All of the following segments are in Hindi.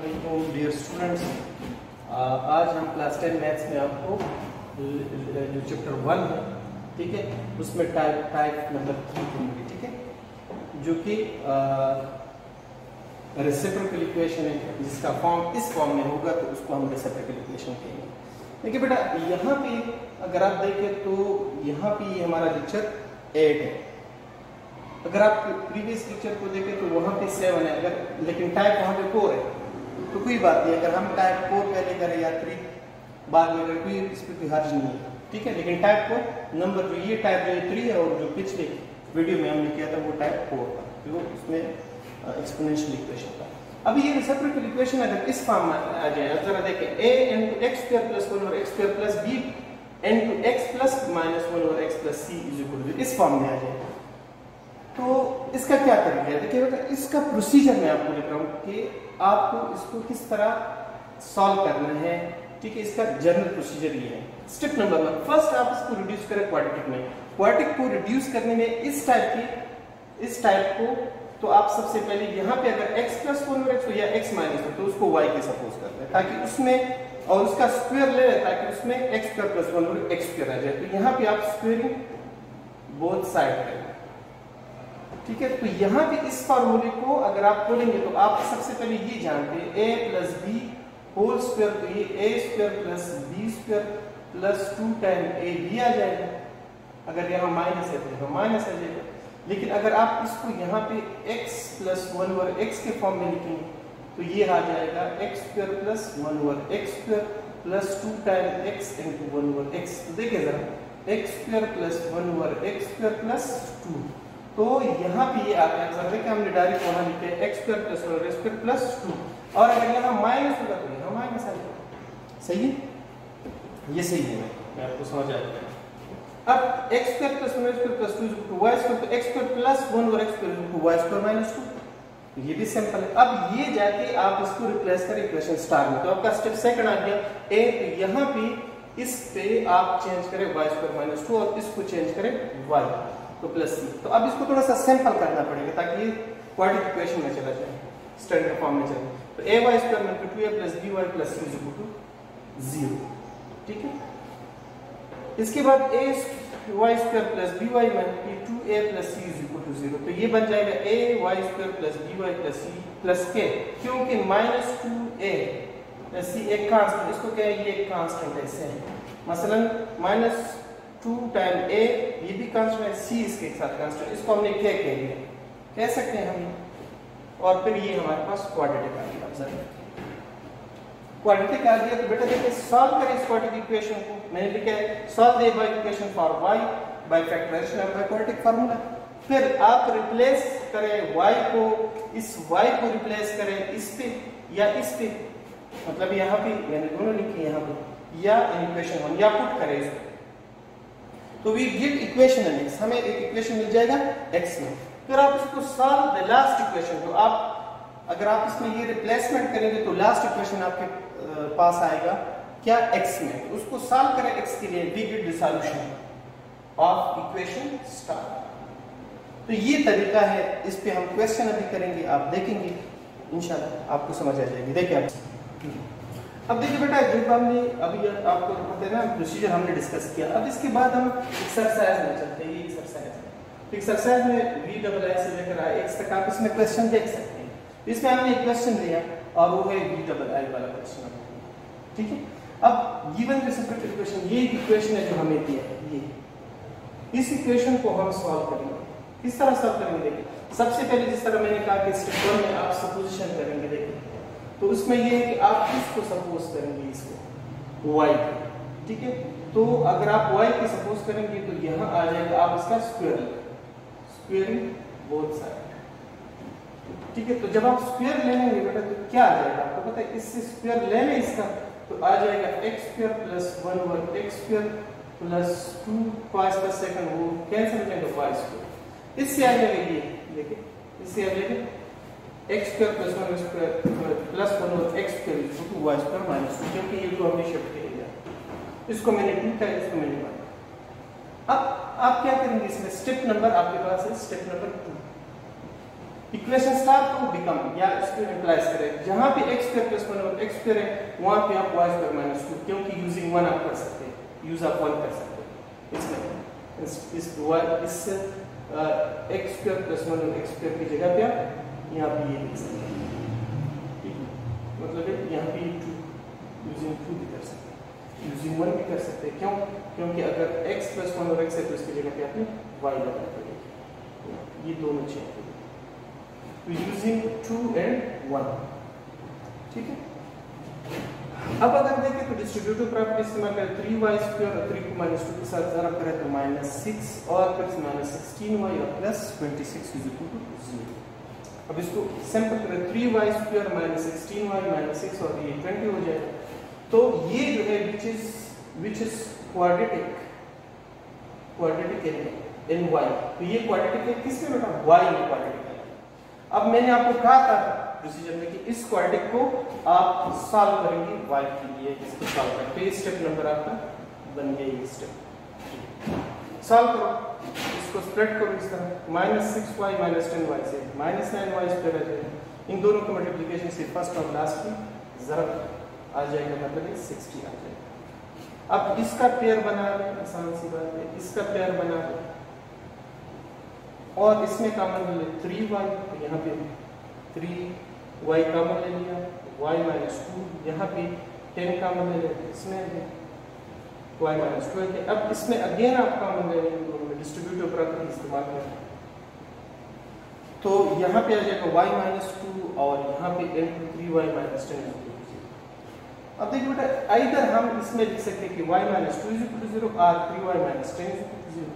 डियर स्टूडेंट्स, आज हम क्लास 10 मैथ्स में आपको जो चैप्टर 1 है, ठीक है, उसमें टाइप नंबर 3 करेंगे, ठीक है, जो कि रेसिप्रोकल इक्वेशन है, जिसका फॉर्म इस फॉर्म में होगा तो उसको हम रेसिप्रोकल इक्वेशन कहेंगे। देखिए बेटा, यहाँ पे अगर आप देखें तो यहाँ पे ये हमारा लेक्चर 8 है। अगर आप प्रीवियस लेक्चर को देखें तो वहाँ पे 7 है, अगर लेकिन टाइप वहाँ पे 4 है तो कोई बात नहीं। अगर हम टाइप 4 पहले करें या 3 बाद में करें, कोई इस पर कोई हर्ज नहीं है, ठीक है। लेकिन टाइप 4 नंबर जो ये टाइप जो 3 है और जो पिछले वीडियो में हमने किया था वो टाइप 4 था, जो उसमें एक्सपोनेंशियल इक्वेशन था। अब ये रेसिप्रोकल इक्वेशन अगर इस फॉर्म में आ जाए, जरा देखें, a into x square plus 1 और x square plus b into x plus minus 1 और x plus c is equal to, इस फॉर्म में आ जाए तो इसका क्या तरीका है? देखिए बेटा, इसका प्रोसीजर मैं आपको लिख रहा हूँ कि आपको इसको किस तरह सॉल्व करना है, ठीक है। इसका जनरल प्रोसीजर ये है। स्टेप नंबर 1, फर्स्ट आप इसको रिड्यूस करें क्वाड्रेटिक में। क्वाड्रेटिक को रिड्यूस करने में इस टाइप को तो आप सबसे पहले यहाँ पे अगर x plus 1 और x या x माइनस हो तो उसको y के सपोज कर लें, ताकि उसमें और उसका स्क्वायर ले लें ताकि उसमें x square plus 1 और x square आ जाए। तो यहाँ पे आप स्क्वायरिंग बोथ साइड करें, ठीक है। तो यहाँ पे इस फार्मूले को अगर आप खोलेंगे तो आप सबसे पहले ये जानते हैं a plus b whole square, तो ये a square plus b square plus 2 time ab आ जाएगा। अगर यहाँ माइनस है तो यहाँ माइनस आ जाएगा। लेकिन अगर आप इसको यहाँ पे x plus 1 और x के फॉर्म में लिखेंगे तो ये आ जाएगा x square plus 1 और x square plus 2 time x into 1 और x। तो देखिए जरा, x square plus 1 और x square plus 2, तो यहाँ पे ये आ गया। जरा देखिए, हमने डायरेक्ट वहाँ लिखे x square plus 1 और x square plus 2, और अगर यहाँ माइनस होगा तो यहाँ माइनस आ जाएगा। सही है, ये सही है, मैं आपको समझ आ गया। अब x square plus 1 x square plus 2 to y square, तो x square plus 1 और x square to y square minus 2, ये भी सिंपल है। अब ये जाके आप इसको रिप्लेस करें इक्वेशन स्टार में, तो आपका स्टेप सेकंड आ गया a। तो यहाँ पे इस पे आप चेंज करें y square minus 2 और इसको चेंज करें y तो प्लस c। तो अब इसको थोड़ा सा सिंपल करना पड़ेगा ताकि ये क्वाड्रेटिक इक्वेशन में चला जाए, स्टैंडर्ड फॉर्म में चले। तो ay square में 2a plus by plus c is equal to 0, ठीक है। इसके बाद a y square plus by में 2a plus c is equal to 0, तो ये बन जाएगा a y square plus by plus c plus k, क्योंकि minus 2a plus c एक कांस्टेंट, इसको क्या है, ये एक कांस्टेंट ऐसे है। मसलन minus 2 टाइम a, ये भी कांस्टेंट है, c इसके साथ कांस्टेंट, इसको हमने k कह दिया, कह सकते हैं हम। और फिर ये हमारे पास क्वाड्रेटिक आ गया। क्वाड्रेटिक आ गया तो बेटा देखिए, सॉल्व करें इस क्वाड्रेटिक इक्वेशन को। मैंने लिखा है solve the above equation for y by factorisation of the quadratic formula. फिर आप रिप्लेस करें y को, इस y को रिप्लेस करें इस पे या इस पे, मतलब यहाँ पे मैंने दोनों लिखे यहाँ पे, या इन इक्वेशन 1 या पुट करें इसको, तो वी गेट इक्वेशन x, हमें एक इक्वेशन मिल जाएगा x में। फिर आप इसको सॉल्व द लास्ट इक्वेशन, तो आप अगर आप इसमें ये रिप्लेसमेंट करेंगे तो लास्ट इक्वेशन आपके पास आएगा क्या, x में। तो उसको सॉल्व करें x के लिए, we get the solution of equation star. तो ये तरीका है, इस पे हम क्वेश्चन अभी करेंगे, आप देखेंगे इंशाल्लाह आपको समझ आ जाएगी। देखिए अब देखिए बेटा, जब हमने अभी आपको पता है ना प्रोसीजर हमने डिस्कस किया, अब इसके बाद हम एक्सरसाइज में चलते हैं। ये एक्सरसाइज में v डबल आई से लेकर x तक आप इसमें क्वेश्चन देख सकते हैं। इसमें हमने एक क्वेश्चन लिया और वो है v डबल आई वाला क्वेश्चन, ठीक है। अब गिवन रेसिप्रोकल इक्वेशन, ये इक्वेशन है जो हमें दिया है, ये इस इक्वेशन को हम सॉल्व करेंगे। किस तरह सॉल्व करेंगे? देखिए, सबसे पहले जिस तरह मैंने कहा कि स्टेप 1 में आप सपोजिशन करेंगे। देखिए, तो उसमें ये है कि आप इसको सपोज करेंगे, इसको y, ठीक है। तो अगर आप y को सपोज करेंगे तो यहाँ आ जाएगा, आप इसका स्क्वायरिंग बोथ साइड, ठीक है। तो जब आप स्क्वायर ले लेंगे बेटा तो क्या आ जाएगा आपको पता है, इससे स्क्वायर ले लें इसका तो आ जाएगा x square plus 1 over x square plus 2 cos the second, वो कैंसिल हो जाएगा y square। इससे आ जाएगा ये, देखिए इससे आ जाएगा x square plus 1 square plus 1 over x square is equal to y square minus 2, क्योंकि ये तो हमने शिफ्ट कर दिया, इसको मैंने 2 का, इसको मैंने 1। अब आप क्या करेंगे इसमें, स्टेप नंबर आपके पास है स्टेप नंबर 2। इक्वेशन स्टार को बिकम या इसको इम्प्लाइज करें, जहां पे x स्क्वायर प्लस 1 और x स्क्वायर है वहां पे आप y स्क्वायर माइनस 2, क्योंकि यूजिंग 1 आप कर सकते हैं, यूज आप 1 कर सकते हैं। इसमें इस y इस x स्क्वायर प्लस 1 और x स्क्वायर की जगह पे आप यहां पे ये लिख सकते हैं, ठीक है, मतलब यहां पे 2 यूजिंग 2 भी कर सकते हैं, यूजिंग 1 भी कर सकते हैं। क्यों? क्योंकि अगर x प्लस 1 और x है तो इसकी जगह पे आपने y लगाना पड़ेगा, ये दोनों चीजें यूजिंग 2 and 1, ठीक है। अब अगर देखें तो डिस्ट्रीब्यूटिव प्रॉपर्टी इस्तेमाल करें, 3y स्क्वायर और 3 को -2 के साथ ज़रा करें तो -6 और फिर -16y और +26 इज इक्वल टू 0। अब इसको सिंपल करें, 3y स्क्वायर -16y -6 और ये 20 हो जाएगा। तो ये जो है which is quadratic in y, तो ये क्वाड्रेटिक है किसमें बेटा? y में क्वाड्रेटिक। अब मैंने आपको कहा था प्रोसीजर में कि इस क्वाड्रेटिक को आप सॉल्व करेंगे y के लिए, इसको सॉल्व करें तो ये स्टेप नंबर आपका बन गया, ये स्टेप सॉल्व करो, इसको स्प्लिट करो इस तरह, -6y -10y से -9y स्क्वायर आ जाएगा, इन दोनों के मल्टीप्लिकेशन से फर्स्ट और लास्ट की ज़रा आ जाएगा, मतलब 60 आ जाएगा। अब इसका पेयर बना लें, आसान सी बात है, इसका पेयर बना लें और इसमें कॉमन ले 3y, तो यहाँ पे 3y कॉमन ले लिया, y -2, यहाँ पे 10 कॉमन ले लिया, इसमें y -2 है। अब इसमें अगेन आप कॉमन ले लेंगे, डिस्ट्रीब्यूटिव प्रॉपर्टी इस्तेमाल करें, तो यहाँ पे आ जाएगा y -2 और यहाँ पे 3y -10। अब देखिए बेटा, इधर हम इसमें लिख सकते हैं कि y -2 = 0 और 3y -10 = 0।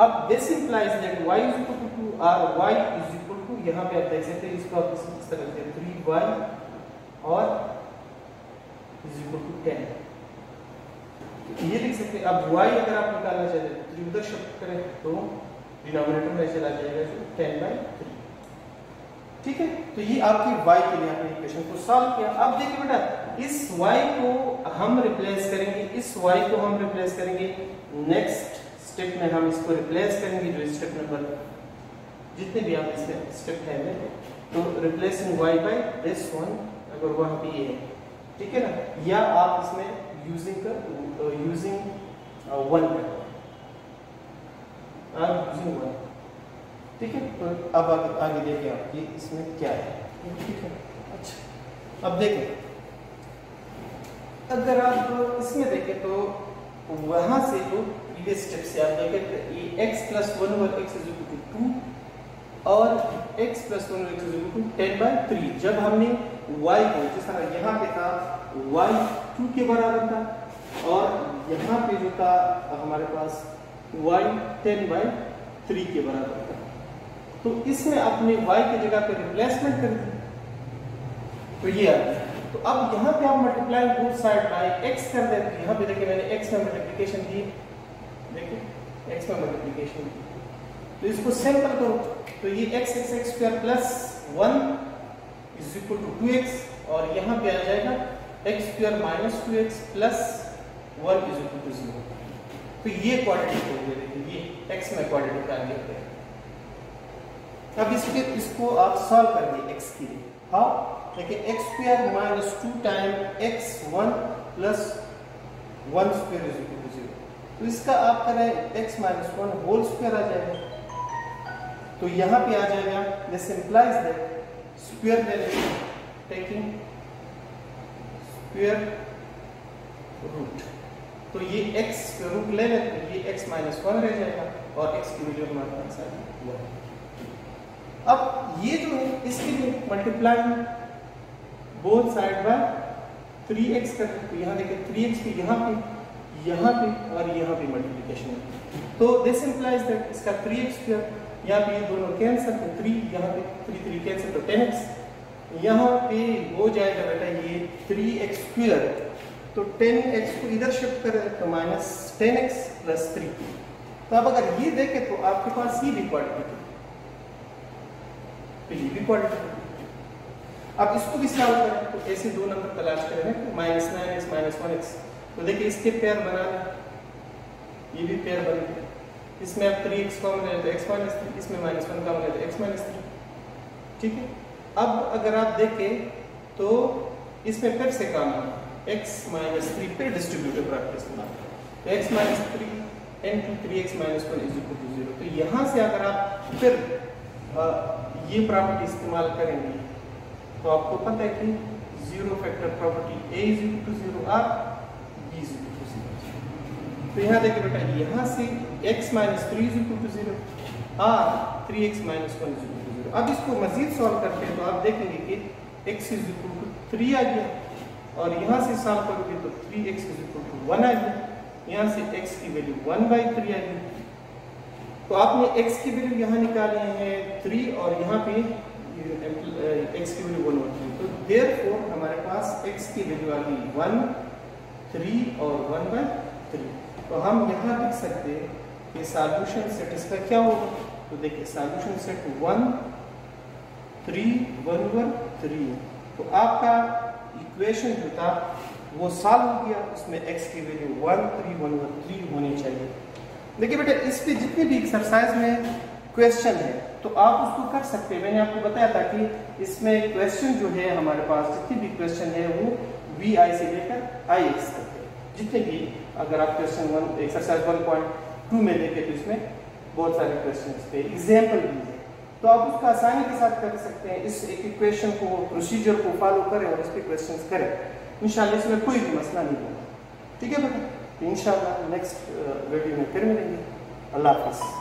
अब दिस इंप्लाइज दैट y = 2 और y = यहाँ पे आप देख सकते हैं, इसको आप इस तरह से 3y और = 10 ये लिख सकते हैं। अब y अगर आप निकालना चाहते हैं तो उधर शिफ्ट करें तो डिनोमिनेटर में चला जाएगा 10/3, ठीक है। तो ये आपकी y के लिए आपने इक्वेशन को सॉल्व किया। अब देखिए बेटा, इस y को हम रिप्लेस करेंगे, इस y को हम रिप्लेस करेंगे नेक्स्ट स्टेप में, हम इसको रिप्लेस करेंगे जो स्टेप नंबर जितने भी आप इसमें स्टेप है में, तो replacing y by this one, अगर वहां पे ये है, ठीक है ना, या आप इसमें यूजिंग 1, ठीक है। तो अब आगे देखें आप कि इसमें क्या है, ठीक है। अच्छा, अब देखें, अगर आप इसमें देखें तो वहां से जो प्रीवियस स्टेप से आप देखें तो ये x + 1 और x = 2 और x + 1 और x = 10/3, जब हमने y को जिस तरह यहाँ पे था y 2 के बराबर था और यहाँ पे जो था हमारे पास y 10/3 के बराबर था, तो इसमें अपने y की जगह पे रिप्लेसमेंट कर दी, तो ये आ गया। तो अब यहाँ पे आप multiply both side by x कर देते हैं। यहाँ पे देखिए मैंने x में मल्टीप्लिकेशन दी, देखिए x में मल्टीप्लिकेशन दी, तो इसको सिंपल करो तो ये x² + 1 = 2x और यहाँ पे आ जाएगा x² - 2x + 1 = 0। तो ये क्वाड्रेटिक हो गया, देखिए ये x में क्वाड्रेटिक आ गया। अब इसको आप सॉल्व करेंगे x के लिए, हाँ देखिए x² - 2 टाइम x1 + 1² = 0, तो इसका आप करें x - 1 होल स्क्वायर आ जाएगा, तो यहाँ पे आ जाएगा दिस इंप्लाइज दैट स्क्वायर ले लेंगे टेकिंग स्क्वायर रूट, तो ये x स्क्वायर रूट ले लेते हैं, ये x - 1 रह जाएगा और x की वैल्यू हमारे पास आ जाएगी। अब ये जो है इसके लिए multiply both side by 3x करते हैं, तो यहाँ देखिए 3x की यहाँ पे और यहाँ पे मल्टीप्लिकेशन है, तो दिस इंप्लाइज दैट इसका 3x², यहाँ पे ये दोनों कैंसिल, तो 3 यहाँ पे 3 कैंसिल, तो 10x यहाँ पे हो जाएगा बेटा ये 3x², तो 10x को इधर शिफ्ट करें तो -10x + 3, तो अब अगर ये देखें तो आपके पास ये भी क्वाड्रेटिक है, तो ये भी क्वाड्रेटिक है। अब इसको भी सॉल्व करें तो ऐसे दो नंबर तलाश करें, -9x -1x, तो देखिए इसके पेयर बना लें, ये भी पेयर बन गया, इसमें अब 3x कॉमन है तो x - 3, इसमें -1 कॉमन है तो x - 3, ठीक है। अब अगर आप देखें तो इसमें फिर से काम है x माइनस 3 पे डिस्ट्रीब्यूटिव प्रॉपर्टी इस्तेमाल करें। तो x minus 3 into 3x minus 1 is equal to 0। तो यहाँ से अगर आप फिर ये प्रॉपर्टी इस्तेमाल करेंगे तो आपको पता है कि zero factor property a is equal to 0 और b इज इक्वल टू 0। तो यहाँ देखिए बेटा, यहाँ से x minus 3 is equal to 0 और 3x minus 1 is equal to 0। अब इसको मजीद सॉल्व करते हैं तो आप देखेंगे कि x इज इक्वल टू 3 आ गया और यहाँ से सॉल्व करोगे तो 3x इज इक्वल टू 1 आ गया। यहाँ से x की वैल्यू 1/3 आ गई। तो आपने x की वैल्यू यहाँ निकाले हैं 3 और यहाँ पे x की वैल्यू 1/3। तो देयरफॉर हमारे पास x की वैल्यू आ गई 1, 3 और 1/3। तो हम यहाँ लिख सकते हैं कि सॉल्यूशन सेट इसका क्या होगा। तो देखिए सॉल्यूशन सेट 1, 3, 1/3। तो आपका इक्वेशन जो था वो सॉल्व हो गया, उसमें x की वैल्यू 1, 3, 1/3 होनी चाहिए। देखिए बेटा, इस पे जितने भी एक्सरसाइज में क्वेश्चन है तो आप उसको कर सकते हैं। मैंने आपको बताया था कि इसमें क्वेश्चन जो है हमारे पास जितने भी क्वेश्चन है वो VI से लेकर IX तक है। जितने भी अगर आप क्वेश्चन 1 एक्सरसाइज 1.2 में देखें तो इसमें बहुत सारे क्वेश्चन पे एग्जाम्पल भी है, तो आप उसका आसानी के साथ कर सकते हैं। इस एक इक्वेशन को, प्रोसीजर को फॉलो करें और इस पे क्वेश्चंस करें, इंशाल्लाह इसमें कोई भी मसला नहीं होगा। ठीक है बेटा, इंशाल्लाह नेक्स्ट वीडियो में फिर मिलेंगे। अल्लाह हाफिज़।